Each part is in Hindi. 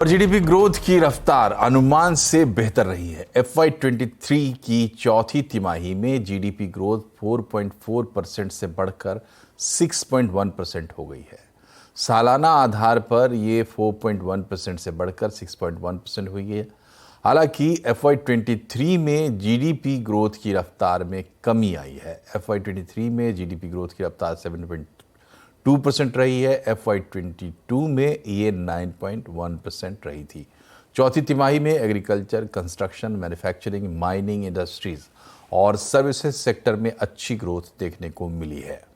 और जीडीपी ग्रोथ की रफ्तार अनुमान से बेहतर रही है। FY23 की चौथी तिमाही में जीडीपी ग्रोथ 4.4% से बढ़कर 6.1% हो गई है। सालाना आधार पर ये 4.1% से बढ़कर 6.1% हुई है। हालांकि FY23 में जीडीपी ग्रोथ की रफ्तार में कमी आई है। FY23 में जीडीपी ग्रोथ की रफ्तार 7.2% रही है। FY22 में ये 9.1% रही थी। चौथी तिमाही में agriculture, construction, manufacturing, mining, industries और सर्विसेज सेक्टर में अच्छी ग्रोथ देखने को मिली है।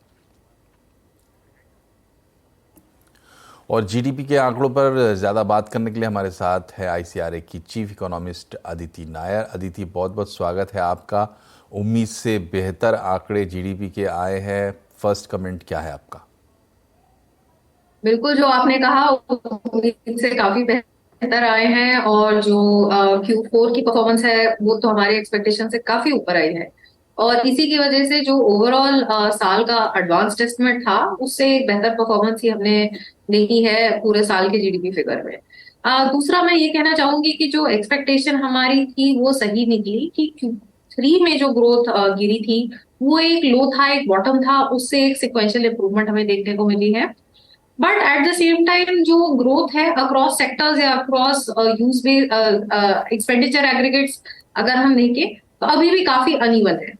और जीडीपी के आंकड़ों पर ज़्यादा बात करने के लिए हमारे साथ है ICRA की चीफ इकोनॉमिस्ट अदिति नायर। अदिति, बहुत बहुत स्वागत है आपका। उम्मीद से बेहतर आंकड़े जीडीपी के आए हैं। फर्स्ट कमेंट क्या है आपका? बिल्कुल, जो आपने कहा उम्मीद से काफी बेहतर आए हैं और जो Q4 की परफॉर्मेंस है वो तो हमारे एक्सपेक्टेशन से काफी ऊपर आई है और इसी की वजह से जो ओवरऑल साल का एडवांस्ड एस्टिमेट था उससे एक बेहतर परफॉर्मेंस ही हमने देखी है पूरे साल के जीडीपी फिगर में। दूसरा मैं ये कहना चाहूंगी कि जो एक्सपेक्टेशन हमारी थी वो सही निकली कि Q3 में जो ग्रोथ गिरी थी वो एक लो था, एक बॉटम था, उससे एक सिक्वेंशियल इंप्रूवमेंट हमें देखने को मिली है। But at the same time जो ग्रोथ है अक्रॉस सेक्टर्स या अक्रॉस यूज एक्सपेंडिचर एग्रीगेट्स अगर हम देखें तो अभी भी काफी अनइवन है।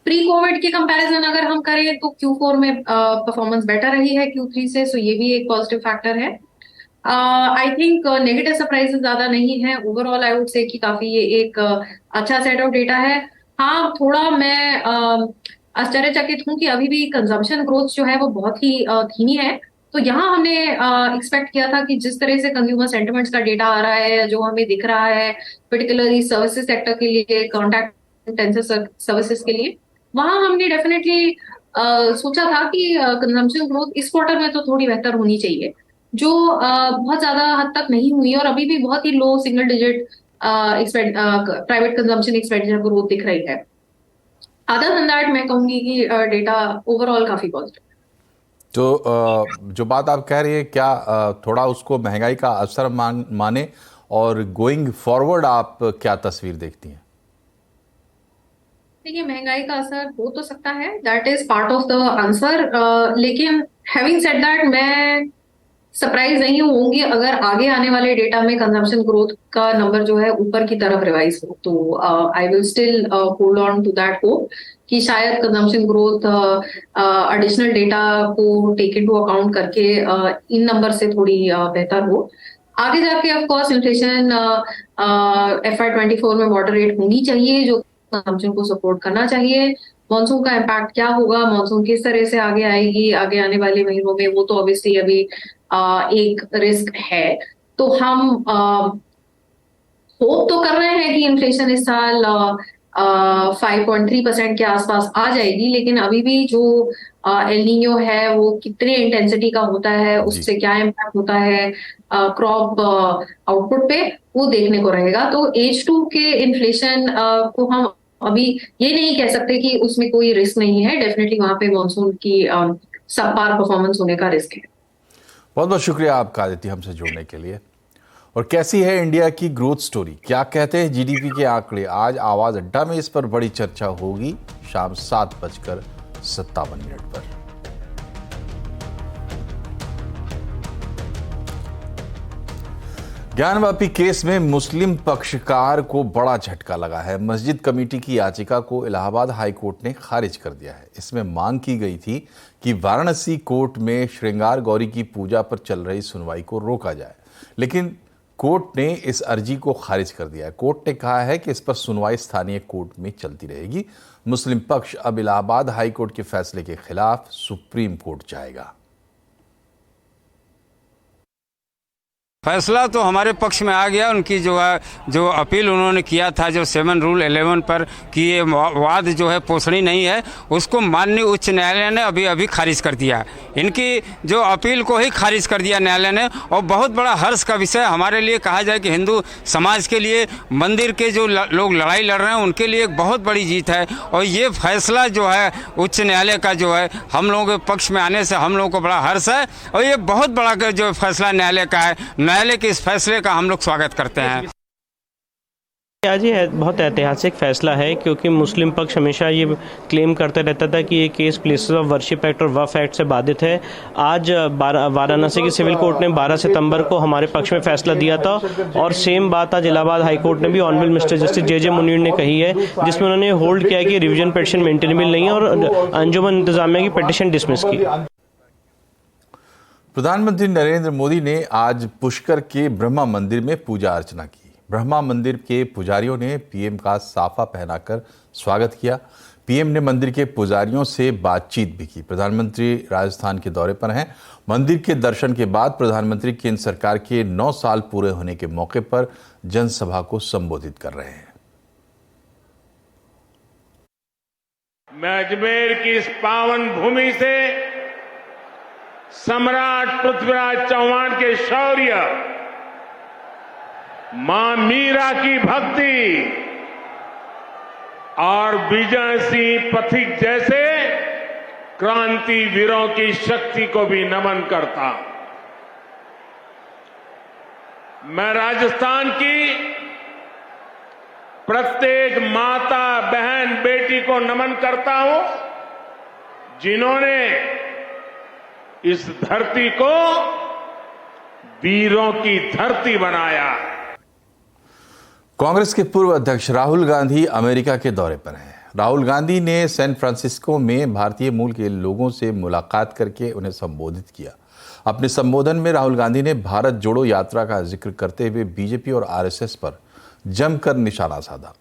प्री कोविड के कंपैरिजन अगर हम करें तो Q4 में परफॉर्मेंस बेटर रही है Q3 से, सो ये भी एक पॉजिटिव फैक्टर है। आई थिंक नेगेटिव सरप्राइजेस ज्यादा नहीं है। ओवरऑल आई वुड से कि काफी ये एक अच्छा सेट ऑफ डेटा है। हाँ, थोड़ा मैं आश्चर्यचकित हूँ कि अभी भी कंजम्पशन ग्रोथ जो है वो बहुत ही धीमी है। तो यहाँ हमने एक्सपेक्ट किया था कि जिस तरह से कंज्यूमर सेंटिमेंट्स का डेटा आ रहा है, जो हमें दिख रहा है पर्टिकुलरली सर्विसेज सेक्टर के लिए, कॉन्टैक्ट इंटेंसिव सर्विसेज के लिए, वहां हमने डेफिनेटली सोचा था कि कंजम्पशन ग्रोथ इस क्वार्टर में तो थोड़ी बेहतर होनी चाहिए, जो बहुत ज्यादा हद तक नहीं हुई और अभी भी बहुत ही low single digit private consumption expenditure growth दिख रही है। अदर देन दैट मैं कहूंगी कि डेटा ओवरऑल काफी पॉजिटिव। तो जो बात आप कह रही है, क्या थोड़ा उसको महंगाई का असर माने और गोइंग फॉरवर्ड आप क्या तस्वीर देखती हैं? देखिए, महंगाई का असर हो तो सकता है, that is part of the answer, लेकिन हैविंग सेड दैट मैं सरप्राइज नहीं होंगी अगर आगे आने वाले डेटा में कंजम्पशन ग्रोथ का नंबर जो है ऊपर की तरफ रिवाइज हो। तो I will still hold on to that hope कि शायद कंजम्पशन ग्रोथ एडिशनल डेटा को टेक इनटू अकाउंट करके इन नंबर से थोड़ी बेहतर हो। आगे जाके ऑफ कोर्स इन्फ्लेशन FY24 में मॉडरेट होनी चाहिए, जो कंजम्पशन को सपोर्ट करना चाहिए। मॉनसून का इम्पैक्ट क्या होगा, मॉनसून किस तरह से आगे आएगी आगे आने वाले महीनों में, वो तो ऑब्वियसली अभी एक रिस्क है। तो हम होप तो कर रहे हैं कि इन्फ्लेशन इस साल 5.3% के आसपास आ जाएगी, लेकिन अभी भी जो एल नीनो है वो कितने इंटेंसिटी का होता है, उससे क्या इम्पैक्ट होता है क्रॉप आउटपुट पे, वो देखने को रहेगा। तो H2 के इन्फ्लेशन को हम अभी ये नहीं कह सकते कि उसमें कोई रिस्क नहीं है। डेफिनेटली वहां पे मॉनसून की सबपार परफॉर्मेंस होने का रिस्क है। बहुत बहुत शुक्रिया आपका आदित्य, हमसे जुड़ने के लिए। और कैसी है इंडिया की ग्रोथ स्टोरी, क्या कहते हैं जीडीपी के आंकड़े? आज आवाज अड्डा में इस पर बड़ी चर्चा होगी शाम 7:57 पर। ज्ञानवापी केस में मुस्लिम पक्षकार को बड़ा झटका लगा है। मस्जिद कमेटी की याचिका को इलाहाबाद हाई कोर्ट ने खारिज कर दिया है। इसमें मांग की गई थी कि वाराणसी कोर्ट में श्रृंगार गौरी की पूजा पर चल रही सुनवाई को रोका जाए, लेकिन कोर्ट ने इस अर्जी को खारिज कर दिया है। कोर्ट ने कहा है कि इस पर सुनवाई स्थानीय कोर्ट में चलती रहेगी। मुस्लिम पक्ष अब इलाहाबाद हाई कोर्ट के फैसले के खिलाफ सुप्रीम कोर्ट जाएगा। फैसला तो हमारे पक्ष में आ गया। उनकी जो अपील उन्होंने किया था जो 7 रूल 11 पर कि ये वाद जो है पोषणी नहीं है, उसको माननीय उच्च न्यायालय ने अभी अभी खारिज कर दिया। इनकी जो अपील को ही खारिज कर दिया न्यायालय ने। और बहुत बड़ा हर्ष का विषय हमारे लिए कहा जाए कि हिंदू समाज के लिए मंदिर के जो लोग लड़ाई लड़ रहे हैं उनके लिए एक बहुत बड़ी जीत है। और ये फैसला जो है उच्च न्यायालय का जो है हम लोगों के पक्ष में आने से हम लोगों को बड़ा हर्ष है। और ये बहुत बड़ा जो फैसला न्यायालय का है। न्यायालय के इस फैसले का हम लोग स्वागत करते हैं। आज ये बहुत ऐतिहासिक फैसला है, क्योंकि मुस्लिम पक्ष हमेशा ये क्लेम करता रहता था कि ये case places of worship act और वक्फ एक्ट से बाधित है। आज वाराणसी की सिविल कोर्ट ने 12 सितंबर को हमारे पक्ष में फैसला दिया था, और सेम बात आज इलाहाबाद हाई कोर्ट ने भी honourable mister justice J Munir ने कही है, जिसमें उन्होंने होल्ड किया कि रिवीजन पिटीशन मेंटेनेबल नहीं है और अंजुमन इंतजामिया की पिटीशन डिसमिस की। प्रधानमंत्री नरेंद्र मोदी ने आज पुष्कर के ब्रह्मा मंदिर में पूजा अर्चना की। ब्रह्मा मंदिर के पुजारियों ने पीएम का साफा पहनाकर स्वागत किया। पीएम ने मंदिर के पुजारियों से बातचीत भी की। प्रधानमंत्री राजस्थान के दौरे पर हैं। मंदिर के दर्शन के बाद प्रधानमंत्री केंद्र सरकार के 9 साल पूरे होने के मौके पर जनसभा को संबोधित कर रहे हैं। मैं अजमेर की इस पावन भूमि से सम्राट पृथ्वीराज चौहान के शौर्य, मां मीरा की भक्ति और विजय सिंह पथिक जैसे क्रांति वीरों की शक्ति को भी नमन करता हूं। मैं राजस्थान की प्रत्येक माता, बहन, बेटी को नमन करता हूं, जिन्होंने इस धरती को वीरों की धरती बनाया। कांग्रेस के पूर्व अध्यक्ष राहुल गांधी अमेरिका के दौरे पर हैं। राहुल गांधी ने सैन फ्रांसिस्को में भारतीय मूल के लोगों से मुलाकात करके उन्हें संबोधित किया। अपने संबोधन में राहुल गांधी ने भारत जोड़ो यात्रा का जिक्र करते हुए बीजेपी और आरएसएस पर जमकर निशाना साधा।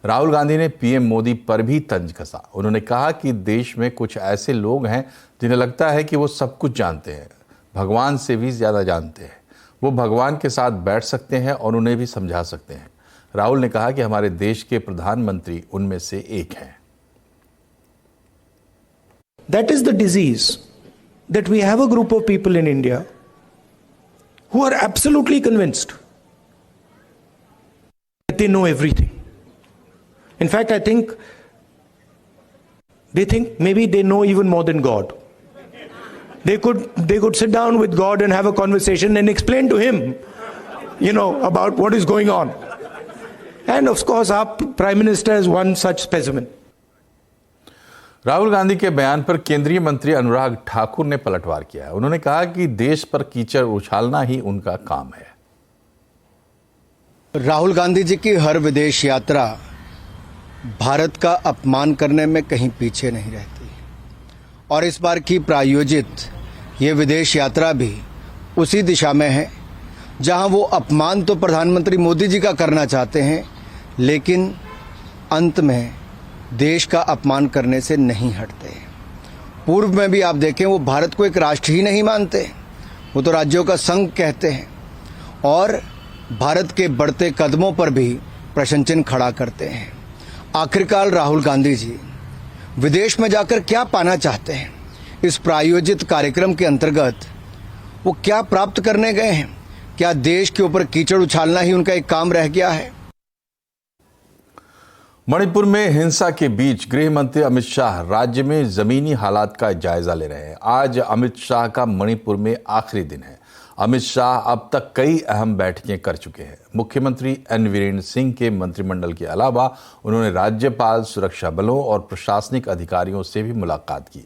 राहुल गांधी ने पीएम मोदी पर भी तंज कसा। उन्होंने कहा कि देश में कुछ ऐसे लोग हैं जिन्हें लगता है कि वो सब कुछ जानते हैं, भगवान से भी ज्यादा जानते हैं। वो भगवान के साथ बैठ सकते हैं और उन्हें भी समझा सकते हैं। राहुल ने कहा कि हमारे देश के प्रधानमंत्री उनमें से एक हैं। That is the disease, that we have a group of people in India who are absolutely convinced that they know everything. In fact, I think they think maybe they know even more than God. They could sit down with God and have a conversation and explain to him, about what is going on. And of course, our Prime Minister is one such specimen. Rahul Gandhi के बयान पर केंद्रीय मंत्री अनुराग ठाकुर ने पलटवार किया है। उन्होंने कहा कि देश पर कीचड़ उछालना ही उनका काम है। राहुल गांधी जी की हर विदेश यात्रा भारत का अपमान करने में कहीं पीछे नहीं रहती, और इस बार की प्रायोजित ये विदेश यात्रा भी उसी दिशा में है जहां वो अपमान तो प्रधानमंत्री मोदी जी का करना चाहते हैं, लेकिन अंत में देश का अपमान करने से नहीं हटते। पूर्व में भी आप देखें, वो भारत को एक राष्ट्र ही नहीं मानते, वो तो राज्यों का संघ कहते हैं, और भारत के बढ़ते कदमों पर भी प्रश्न चिन्ह खड़ा करते हैं। आखिरकार राहुल गांधी जी विदेश में जाकर क्या पाना चाहते हैं? इस प्रायोजित कार्यक्रम के अंतर्गत वो क्या प्राप्त करने गए हैं? क्या देश के ऊपर कीचड़ उछालना ही उनका एक काम रह गया है? मणिपुर में हिंसा के बीच गृह मंत्री अमित शाह राज्य में जमीनी हालात का जायजा ले रहे हैं। आज अमित शाह का मणिपुर में आखिरी दिन है। अमित शाह अब तक कई अहम बैठकें कर चुके हैं। मुख्यमंत्री एन वीरेंद्र सिंह के मंत्रिमंडल के अलावा उन्होंने राज्यपाल, सुरक्षा बलों और प्रशासनिक अधिकारियों से भी मुलाकात की।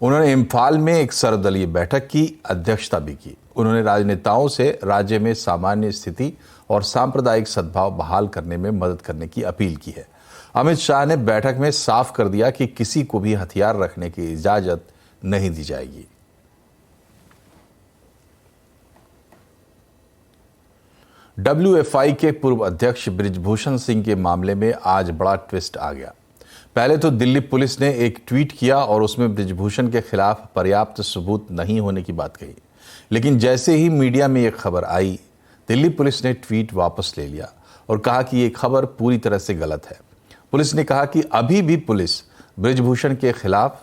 उन्होंने इम्फाल में एक सर्वदलीय बैठक की अध्यक्षता भी की। उन्होंने राजनेताओं से राज्य में सामान्य स्थिति और सांप्रदायिक सद्भाव बहाल करने में मदद करने की अपील की है। अमित शाह ने बैठक में साफ कर दिया कि किसी को भी हथियार रखने की इजाजत नहीं दी जाएगी। WFI के पूर्व अध्यक्ष बृजभूषण सिंह के मामले में आज बड़ा ट्विस्ट आ गया। पहले तो दिल्ली पुलिस ने एक ट्वीट किया और उसमें बृजभूषण के खिलाफ पर्याप्त सबूत नहीं होने की बात कही, लेकिन जैसे ही मीडिया में यह खबर आई, दिल्ली पुलिस ने ट्वीट वापस ले लिया और कहा कि यह खबर पूरी तरह से गलत है। पुलिस ने कहा कि अभी भी पुलिस बृजभूषण के खिलाफ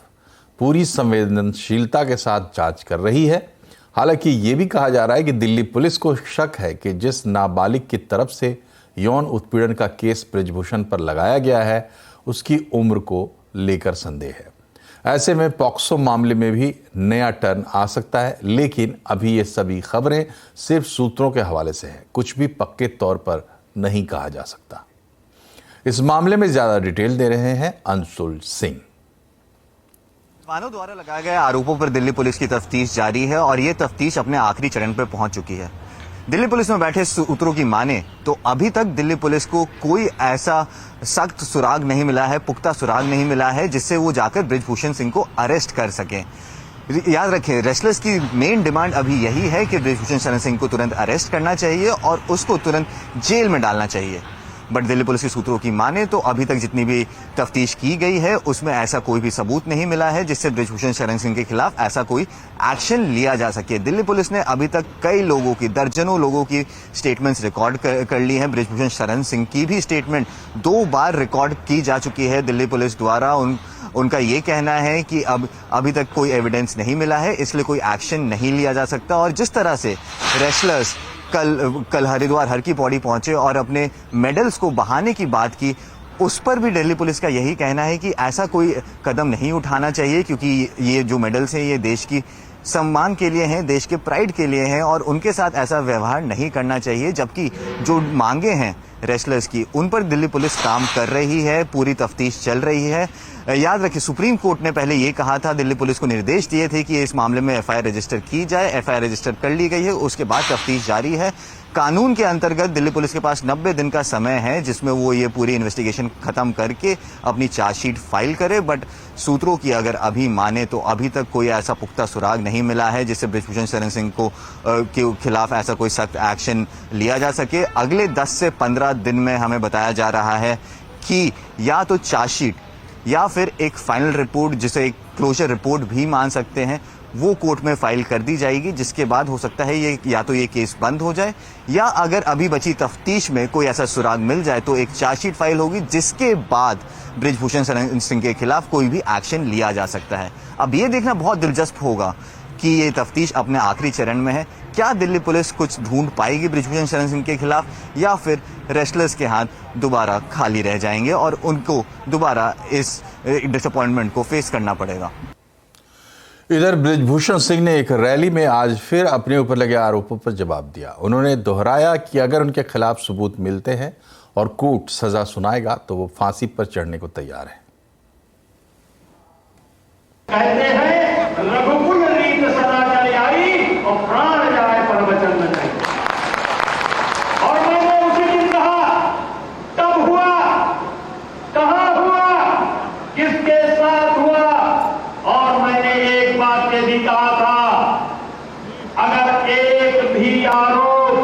पूरी संवेदनशीलता के साथ जांच कर रही है। हालांकि ये भी कहा जा रहा है कि दिल्ली पुलिस को शक है कि जिस नाबालिग की तरफ से यौन उत्पीड़न का केस बृजभूषण पर लगाया गया है, उसकी उम्र को लेकर संदेह है। ऐसे में पॉक्सो मामले में भी नया टर्न आ सकता है, लेकिन अभी ये सभी खबरें सिर्फ सूत्रों के हवाले से हैं, कुछ भी पक्के तौर पर नहीं कहा जा सकता। इस मामले में ज्यादा डिटेल दे रहे हैं अंशुल सिंह। वाहनों द्वारा लगाए गए आरोपों पर दिल्ली पुलिस की तफ्तीश जारी है और ये तफ्तीश अपने आखिरी चरण पर पहुंच चुकी है। दिल्ली पुलिस में बैठे सूत्रों की माने तो अभी तक दिल्ली पुलिस को कोई ऐसा सख्त सुराग नहीं मिला है, पुख्ता सुराग नहीं मिला है जिससे वो जाकर बृजभूषण सिंह को अरेस्ट कर सकें। याद रखें, रेस्लर्स की मेन डिमांड अभी यही है कि बृजभूषण शरण सिंह को तुरंत अरेस्ट करना चाहिए और उसको तुरंत जेल में डालना चाहिए। बट दिल्ली पुलिस के सूत्रों की माने तो अभी तक जितनी भी तफ्तीश की गई है उसमें ऐसा कोई भी सबूत नहीं मिला है जिससे बृजभूषण शरण सिंह के खिलाफ ऐसा कोई एक्शन लिया जा सके। दिल्ली पुलिस ने अभी तक कई लोगों की, दर्जनों लोगों की स्टेटमेंट्स रिकॉर्ड कर ली हैं। बृजभूषण शरण सिंह की भी स्टेटमेंट 2 बार रिकॉर्ड की जा चुकी है दिल्ली पुलिस द्वारा। उनका ये कहना है कि अभी तक कोई एविडेंस नहीं मिला है, इसलिए कोई एक्शन नहीं लिया जा सकता। और जिस तरह से रेसलर्स कल हरिद्वार हर की पौड़ी पहुंचे और अपने मेडल्स को बहाने की बात की, उस पर भी दिल्ली पुलिस का यही कहना है कि ऐसा कोई कदम नहीं उठाना चाहिए, क्योंकि ये जो मेडल्स हैं ये देश की सम्मान के लिए हैं, देश के प्राइड के लिए हैं और उनके साथ ऐसा व्यवहार नहीं करना चाहिए। जबकि जो मांगे हैं रेसलर्स की, उन पर दिल्ली पुलिस काम कर रही है, पूरी तफ्तीश चल रही है। याद रखिए, सुप्रीम कोर्ट ने पहले ये कहा था, दिल्ली पुलिस को निर्देश दिए थे कि इस मामले में एफआईआर रजिस्टर की जाए। एफआईआर रजिस्टर कर ली गई है, उसके बाद तफ्तीश जारी है। कानून के अंतर्गत दिल्ली पुलिस के पास 90 दिन का समय है जिसमें वो ये पूरी इन्वेस्टिगेशन खत्म करके अपनी चार्जशीट फाइल करे। बट सूत्रों की अगर अभी माने तो अभी तक कोई ऐसा पुख्ता सुराग नहीं मिला है जिससे बृजभूषण शरण सिंह के खिलाफ ऐसा कोई सख्त एक्शन लिया जा सके। अगले 10 से 15 दिन में हमें बताया जा रहा है कि या तो चार्जशीट या फिर एक फाइनल रिपोर्ट, जिसे एक क्लोजर रिपोर्ट भी मान सकते हैं, वो कोर्ट में फाइल कर दी जाएगी, जिसके बाद हो सकता है ये या तो ये केस बंद हो जाए या अगर अभी बची तफ्तीश में कोई ऐसा सुराग मिल जाए तो एक चार्जशीट फाइल होगी, जिसके बाद बृजभूषण शरण सिंह के खिलाफ कोई भी एक्शन लिया जा सकता है। अब ये देखना बहुत दिलचस्प होगा कि ये तफ्तीश अपने आखिरी चरण में है। क्या दिल्ली पुलिस कुछ ढूंढ पाएगी बृजभूषण शरण सिंह के खिलाफ या फिर रेसलर्स के हाथ दोबारा खाली रह जाएंगे और उनको दोबारा इस डिसअपॉइंटमेंट को फेस करना पड़ेगा। इधर बृजभूषण सिंह ने एक रैली में आज फिर अपने ऊपर लगे आरोपों पर जवाब दिया। उन्होंने दोहराया कि अगर उनके खिलाफ सबूत मिलते हैं और कोर्ट सजा सुनाएगा तो वो फांसी पर चढ़ने को तैयार है। कहते हैं रघुकुल रीत सदा चली आई और प्राण जाए पर वचन न जाए। और मैंने उसी दिन कहा, कब हुआ, कहां हुआ, किसके साथ हुआ। और मैंने एक बात ये भी कहा था, अगर एक भी आरोप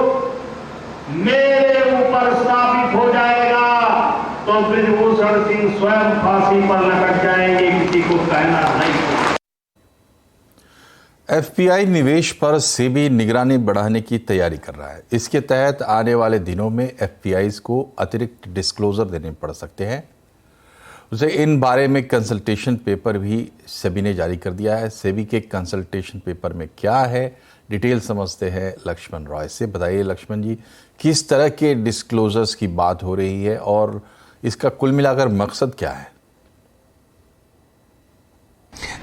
मेरे ऊपर साबित हो जाएगा तो बृजभूषण सिंह स्वयं फांसी पर लटक जाएंगे, किसी को कहना नहीं। एफपीआई निवेश पर सेबी निगरानी बढ़ाने की तैयारी कर रहा है। इसके तहत आने वाले दिनों में एफपीआईज को अतिरिक्त डिस्क्लोजर देने पड़ सकते हैं। उसे इन बारे में कंसल्टेशन पेपर भी सेबी ने जारी कर दिया है। सेबी के कंसल्टेशन पेपर में क्या है, डिटेल समझते हैं लक्ष्मण रॉय से। बताइए लक्ष्मण जी, किस तरह के डिस्क्लोजर्स की बात हो रही है और इसका कुल मिलाकर मकसद क्या है?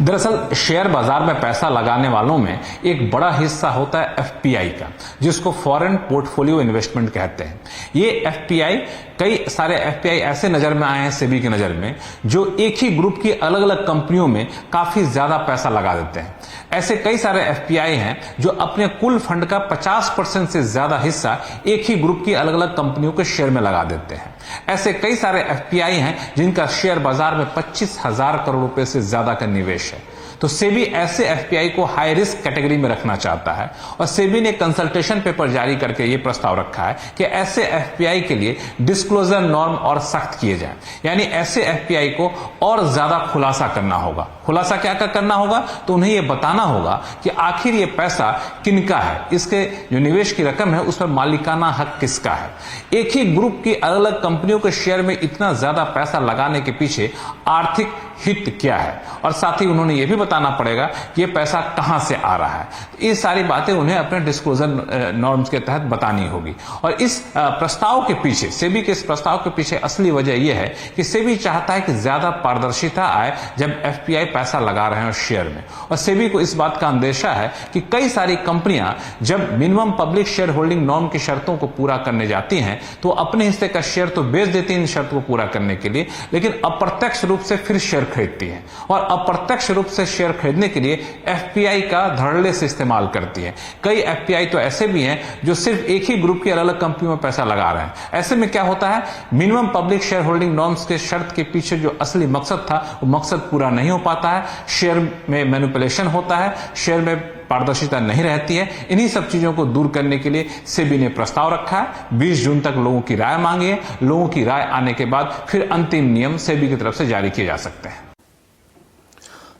दरअसल शेयर बाजार में पैसा लगाने वालों में एक बड़ा हिस्सा होता है एफपीआई का, जिसको फॉरेन पोर्टफोलियो इन्वेस्टमेंट कहते हैं। ये एफपीआई, कई सारे एफपीआई ऐसे नजर में आए हैं सेबी की नजर में, जो एक ही ग्रुप की अलग अलग कंपनियों में काफी ज्यादा पैसा लगा देते हैं। ऐसे कई सारे एफपीआई हैं जो अपने कुल फंड का 50% से ज्यादा हिस्सा एक ही ग्रुप की अलग अलग कंपनियों के शेयर में लगा देते हैं। ऐसे कई सारे एफपीआई हैं जिनका शेयर बाजार में 25,000 करोड़ रुपए से ज्यादा का निवेश है। तो सेबी ऐसे एफपीआई को हाई रिस्क कैटेगरी में रखना चाहता है और सेबी ने कंसल्टेशन पेपर जारी करके यह प्रस्ताव रखा है कि ऐसे एफपीआई के लिए डिस्क्लोजर नॉर्म और सख्त किए जाएं। यानी ऐसे एफपीआई को और ज्यादा खुलासा करना होगा। खुलासा क्या करना होगा, तो उन्हें यह बताना होगा कि आखिर ये पैसा किनका है, इसके जो निवेश की रकम है उस पर मालिकाना हक किसका है। एक ही ग्रुप की अलग अलग कंपनियों के शेयर में इतना ज्यादा पैसा लगाने के पीछे आर्थिक हित क्या है, और साथ ही उन्होंने ये भी बताना पड़ेगा कि ये पैसा कहां से आ रहा है। ये सारी बातें उन्हें अपने डिस्क्लोजर नॉर्म्स के तहत बतानी होगी। और इस प्रस्ताव के पीछे, सेबी के इस प्रस्ताव के पीछे असली वजह यह है कि सेबी चाहता है कि ज्यादा पारदर्शिता आए जब एफपीआई पैसा लगा रहे हैं शेयर में। और सेबी को इस बात का अंदेशा है कि कई सारी कंपनियां जब minimum public share holding norm की शर्तों को पूरा करने जाती हैं तो अपने हिस्से का शेयर तो बेच देती हैं इन शर्त को पूरा करने के लिए, लेकिन अप्रत्यक्ष रूप से फिर शेयर खरीदती हैं और अप्रत्यक्ष रूप से शेयर खरीदने के लिए एफपीआई का धड़ल्ले से इस्तेमाल करती है। कई एफपीआई तो ऐसे भी हैं जो सिर्फ एक ही ग्रुप की अलग अलग कंपनियों में पैसा लगा रहे हैं। ऐसे में क्या होता है, minimum public share holding norms के शर्त के पीछे जो असली मकसद था वो मकसद पूरा नहीं हो पाता है, शेयर में मैनिपुलेशन होता है, शेयर में पारदर्शिता नहीं रहती है। इन्हीं सब चीजों को दूर करने के लिए सेबी ने प्रस्ताव रखा है। 20 जून तक लोगों की राय मांगी है। लोगों की राय आने के बाद फिर अंतिम नियम सेबी की तरफ से जारी किए जा सकते हैं।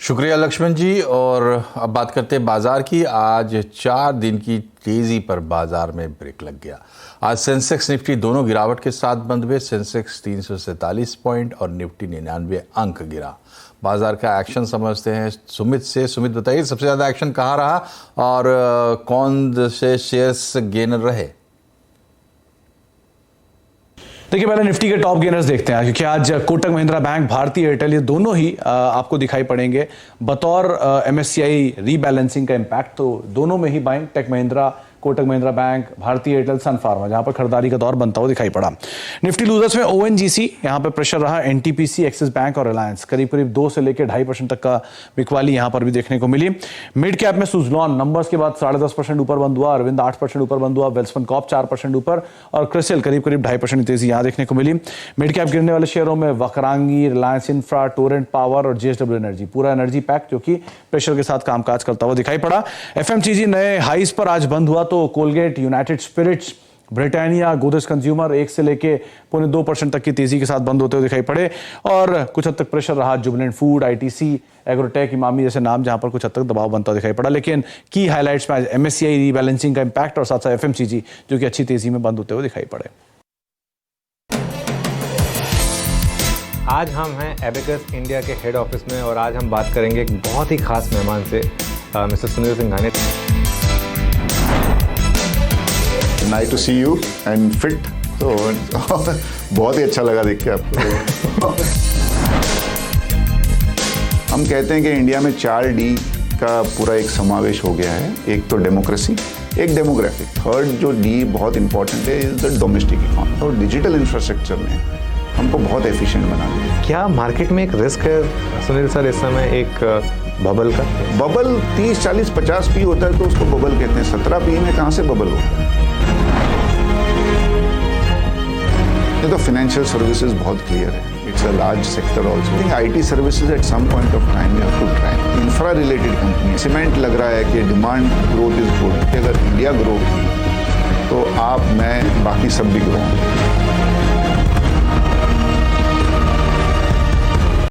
शुक्रिया लक्ष्मण जी। और अब बात करते हैं बाजार की। आज 4 दिन की तेजी पर बाजार में ब्रेक लग गया। आज सेंसेक्स निफ्टी दोनों गिरावट के साथ बंद हुए। सेंसेक्स 347 पॉइंट और निफ्टी 99 अंक गिरा। बाजार का एक्शन समझते हैं सुमित से। सुमित बताइए, सबसे ज्यादा एक्शन कहाँ रहा और कौन से शेयर्स गेनर रहे? देखिए, पहले निफ्टी के टॉप गेनर्स देखते हैं क्योंकि आज कोटक महिंद्रा बैंक, भारतीय एयरटेल, ये दोनों ही आपको दिखाई पड़ेंगे बतौर एमएससीआई रीबैलेंसिंग का इम्पैक्ट। तो दोनों में ही buying, Tech Mahindra, Kotak Mahindra bank, Bharti Airtel, Sun Pharma, जहां पर खरीदारी का दौर बनता हुआ दिखाई पड़ा। निफ्टी लूजर्स में ओएनजीसी, यहां पर प्रेशर रहा। एनटीपीसी, एक्सिस बैंक और रिलायंस करीब करीब 2 से लेकर 2.5% तक का बिकवाली यहां पर भी देखने को मिली। मिड कैप में सुजलॉन नंबर्स के बाद 10.5% ऊपर बंद हुआ। अरविंद 8% ऊपर बंद हुआ। वेल्सपन कॉर्प 4% ऊपर और क्रिसिल करीब करीब 2.5% तेजी यहां देखने को मिली। मिड कैप गिरने वाले शेयरों में वकरांगी, रिलायंस इंफ्रा, टोरेंट पावर और जेएसडब्ल्यू एनर्जी, पूरा एनर्जी पैक जो कि प्रेशर के साथ कामकाज करता हुआ दिखाई पड़ा। एफएमसीजी नए हाईस पर आज बंद हुआ तो Colgate, United Spirits, Britannia, Godrej consumer 1 से लेके 0.25% तक की तेजी के साथ बंद होते हुए दिखाई पड़े। और कुछ हद तक प्रेशर रहा Jubilant food, ITC, agrotech, Emami जैसे नाम, जहां पर कुछ हद तक दबाव बनता दिखाई पड़ा। लेकिन की हाइलाइट्स में एमएससीआई रीबैलेंसिंग का इंपैक्ट और साथ साथ एफएमसीजी जो कि अच्छी तेजी में बंद होते हुए दिखाई पड़े। आज हम हैं एबेकस इंडिया के हेड ऑफिस में और आज हम बात करेंगे एक बहुत ही खास मेहमान से, mister Sunil Singhania. Nice to see you and fit. तो बहुत ही अच्छा लगा देख के आपको। हम कहते हैं कि इंडिया में 4D का पूरा एक समावेश हो गया है। एक तो डेमोक्रेसी, एक डेमोग्राफिक, थर्ड जो D बहुत इंपॉर्टेंट है इज द डोमेस्टिक इकोनॉमी। और डिजिटल इंफ्रास्ट्रक्चर ने हमको बहुत एफिशिएंट बना दिया। क्या मार्केट में एक रिस्क है सुनील सर इस समय एक बबल का? बबल 30, 40, 50 पी होता है तो उसको बबल कहते हैं। 17 पी में कहां से बबल होता है? ये तो फाइनेंशियल सर्विसेज बहुत क्लियर है। It's a large sector also. I think IT services at some point of time you have to try. Infra related company, cement लग रहा है कि डिमांड ग्रोथ इज गुड। अगर इंडिया ग्रो तो आप, मैं, बाकी सब भी ग्रो होंगे।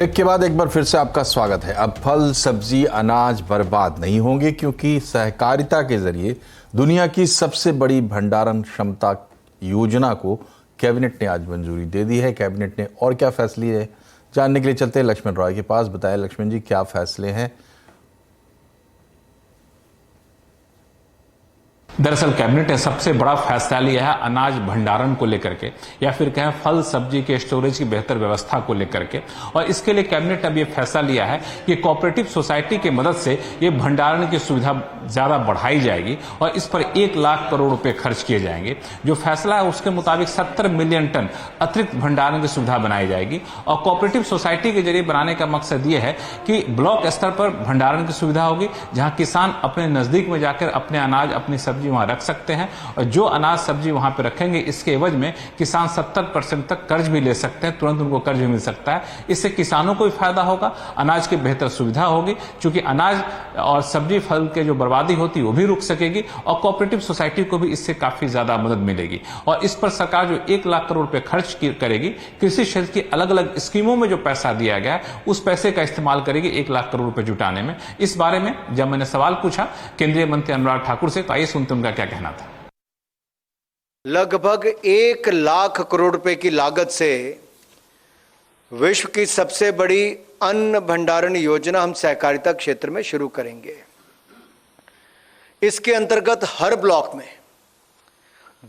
एक के बाद एक बार फिर से आपका स्वागत है। अब फल, सब्जी, अनाज बर्बाद नहीं होंगे क्योंकि सहकारिता के जरिए दुनिया की सबसे बड़ी भंडारण क्षमता योजना को कैबिनेट ने आज मंजूरी दे दी है। कैबिनेट ने और क्या फैसले है जानने के लिए चलते हैं लक्ष्मण रॉय के पास। बताएं लक्ष्मण जी, क्या फैसले हैं? दरअसल कैबिनेट ने सबसे बड़ा फैसला लिया है अनाज भंडारण को लेकर के, या फिर कहें फल सब्जी के स्टोरेज की बेहतर व्यवस्था को लेकर के। और इसके लिए कैबिनेट ने अब ये फैसला लिया है कि कोऑपरेटिव सोसाइटी की मदद से ये भंडारण की सुविधा ज्यादा बढ़ाई जाएगी और इस पर 1 लाख करोड़ रुपए खर्च किए जाएंगे। जो फैसला है उसके मुताबिक 70 मिलियन टन अतिरिक्त भंडारण की सुविधा बनाई जाएगी। और कोऑपरेटिव सोसाइटी के जरिए बनाने का मकसद ये है कि ब्लॉक स्तर पर भंडारण की सुविधा होगी, जहां किसान अपने नजदीक में जाकर अपने अनाज, अपनी सब्जी वहां रख सकते हैं और जो अनाज सब्जी वहां पे रखेंगे इसके एवज में किसान 70% तक कर्ज भी ले सकते हैं, तुरंत उनको कर्ज भी मिल सकता है। इससे किसानों को भी फायदा होगा, अनाज की बेहतर सुविधा होगी, क्योंकि अनाज और सब्जी फल के जो बर्बादी होती है वो भी रुक सकेगी और कोऑपरेटिव सोसाइटी को भी इससे काफी ज्यादा मदद मिलेगी। और इस पर सरकार जो 1 लाख करोड़ रुपए खर्च करेगी, कृषि क्षेत्र की अलग अलग स्कीमों में जो पैसा दिया गया है उस पैसे का इस्तेमाल करेगी 1 लाख करोड़ रुपए जुटाने में। इस बारे में जब मैंने सवाल पूछा केंद्रीय मंत्री अनुराग ठाकुर से, तो आइए सुनते उनका क्या कहना था। लगभग 1 लाख करोड़ रुपए की लागत से विश्व की सबसे बड़ी अन्न भंडारण योजना हम सहकारिता क्षेत्र में शुरू करेंगे। इसके अंतर्गत हर ब्लॉक में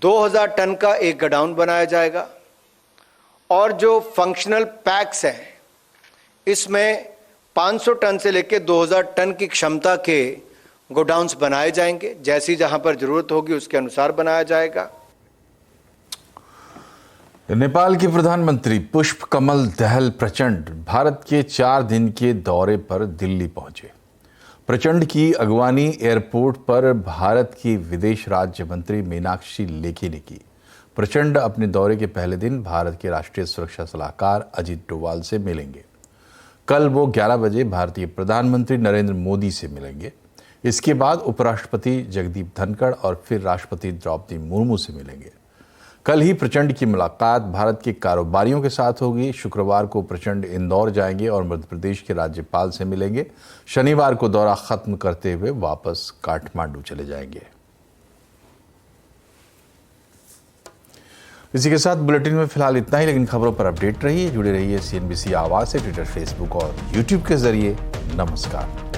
2000 टन का एक गोडाउन बनाया जाएगा और जो फंक्शनल पैक्स हैं इसमें 500 टन से लेकर 2000 टन की क्षमता के गोडाउन्स बनाए जाएंगे। जैसी जहां पर जरूरत होगी उसके अनुसार बनाया जाएगा। नेपाल के प्रधानमंत्री पुष्प कमल दहल प्रचंड भारत के 4 दिन के दौरे पर दिल्ली पहुंचे। प्रचंड की अगवानी एयरपोर्ट पर भारत की विदेश राज्य मंत्री मीनाक्षी लेखी ने की। प्रचंड अपने दौरे के पहले दिन भारत के राष्ट्रीय सुरक्षा सलाहकार अजीत डोवाल से मिलेंगे। कल वो 11 बजे भारतीय प्रधानमंत्री नरेंद्र मोदी से मिलेंगे। इसके बाद उपराष्ट्रपति जगदीप धनखड़ और फिर राष्ट्रपति द्रौपदी मुर्मू से मिलेंगे। कल ही प्रचंड की मुलाकात भारत के कारोबारियों के साथ होगी। शुक्रवार को प्रचंड इंदौर जाएंगे और मध्य प्रदेश के राज्यपाल से मिलेंगे। शनिवार को दौरा खत्म करते हुए वापस काठमांडू चले जाएंगे। इसी के साथ बुलेटिन में फिलहाल इतना ही, लेकिन खबरों पर अपडेट रहिए, जुड़े रहिए CNBC आवाज से ट्विटर, फेसबुक और YouTube के जरिए। नमस्कार।